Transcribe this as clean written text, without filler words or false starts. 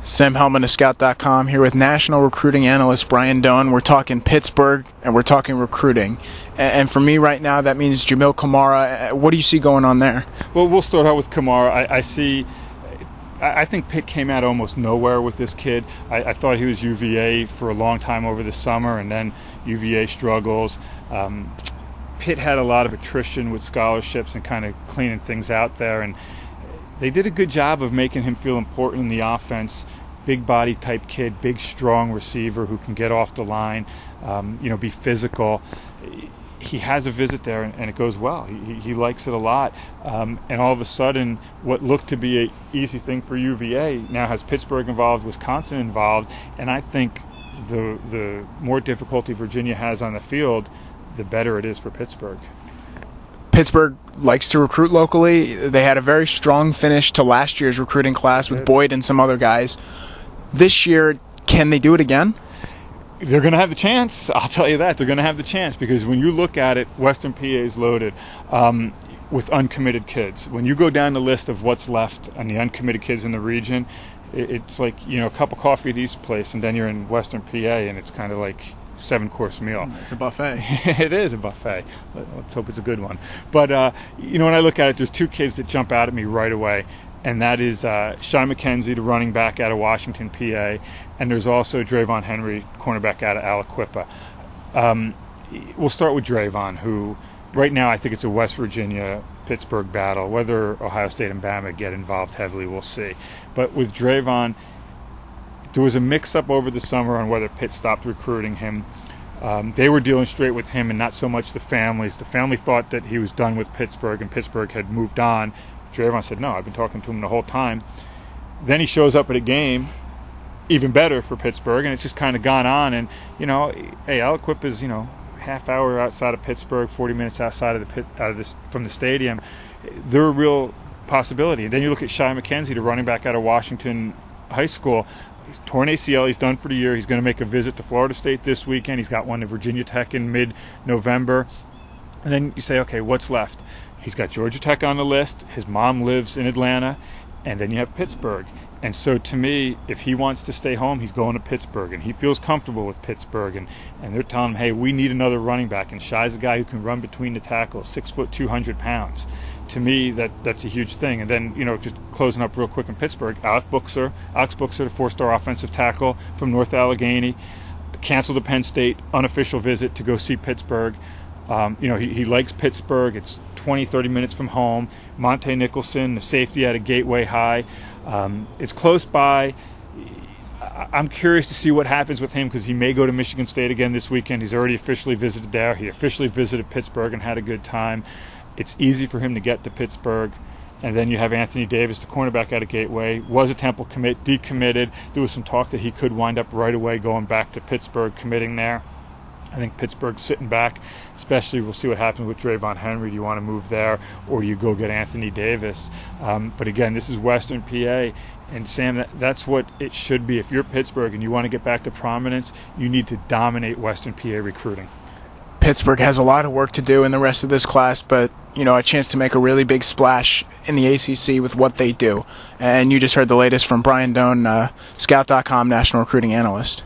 Sam Hellman of Scout.com here with national recruiting analyst Brian Doan. We're talking Pittsburgh and we're talking recruiting. And for me right now, that means Jamil Kamara. What do you see going on there? Well, we'll start out with Kamara. I think Pitt came out almost nowhere with this kid. I thought he was UVA for a long time over the summer, and then UVA struggles. Pitt had a lot of attrition with scholarships and kind of cleaning things out there, and they did a good job of making him feel important in the offense. Big body type kid, big strong receiver who can get off the line, be physical. He has a visit there and it goes well. He likes it a lot. And all of a sudden, what looked to be an easy thing for UVA now has Pittsburgh involved, Wisconsin involved, and I think the more difficulty Virginia has on the field, the better it is for Pittsburgh. Pittsburgh likes to recruit locally. They had a very strong finish to last year's recruiting class with Boyd and some other guys. This year, can they do it again? They're going to have the chance. I'll tell you that. They're going to have the chance because when you look at it, Western PA is loaded with uncommitted kids. When you go down the list of what's left on the uncommitted kids in the region, it's like, a cup of coffee at each place, and then you're in Western PA, and it's kind of like 7-course meal. It's a buffet. It is a buffet. Let's hope it's a good one. But, when I look at it, there's two kids that jump out at me right away, and that is Sean McKenzie, the running back out of Washington, PA, and there's also Drayvon Henry, cornerback out of Aliquippa. We'll start with Drayvon, who right now I think it's a West Virginia-Pittsburgh battle. Whether Ohio State and Bama get involved heavily, we'll see. But with Drayvon, there was a mix-up over the summer on whether Pitt stopped recruiting him. They were dealing straight with him and not so much the families. The family thought that he was done with Pittsburgh and Pittsburgh had moved on. Drayvon said, no, I've been talking to him the whole time. Then he shows up at a game, even better for Pittsburgh, and it's just kind of gone on. And, Aliquippa is, half hour outside of Pittsburgh, 40 minutes outside of from the stadium. They're a real possibility. And then you look at Shai McKenzie, the running back out of Washington High School. He's torn ACL. He's done for the year. He's going to make a visit to Florida State this weekend. He's got one to Virginia Tech in mid-November. And then you say, okay, what's left? He's got Georgia Tech on the list. His mom lives in Atlanta. And then you have Pittsburgh. And so to me, if he wants to stay home, he's going to Pittsburgh. And he feels comfortable with Pittsburgh. And they're telling him, hey, we need another running back. And Shai's a guy who can run between the tackles, 6 foot, 200 pounds. To me, that's a huge thing. And then, just closing up real quick in Pittsburgh, Alex Buchser, the 4-star offensive tackle from North Allegheny, canceled the Penn State unofficial visit to go see Pittsburgh. He likes Pittsburgh. It's 20, 30 minutes from home. Monte Nicholson, the safety out of Gateway High. It's close by. I'm curious to see what happens with him because he may go to Michigan State again this weekend. He's already officially visited there. He officially visited Pittsburgh and had a good time. It's easy for him to get to Pittsburgh. And then you have Anthony Davis, the cornerback out of Gateway, was a Temple commit, decommitted. There was some talk that he could wind up right away going back to Pittsburgh, committing there. I think Pittsburgh's sitting back, especially we'll see what happens with Drayvon Henry. Do you want to move there or do you go get Anthony Davis? But again, this is Western PA. And Sam, that's what it should be. If you're Pittsburgh and you want to get back to prominence, you need to dominate Western PA recruiting. Pittsburgh has a lot of work to do in the rest of this class, but, a chance to make a really big splash in the ACC with what they do. And you just heard the latest from Brian Doan, Scout.com national recruiting analyst.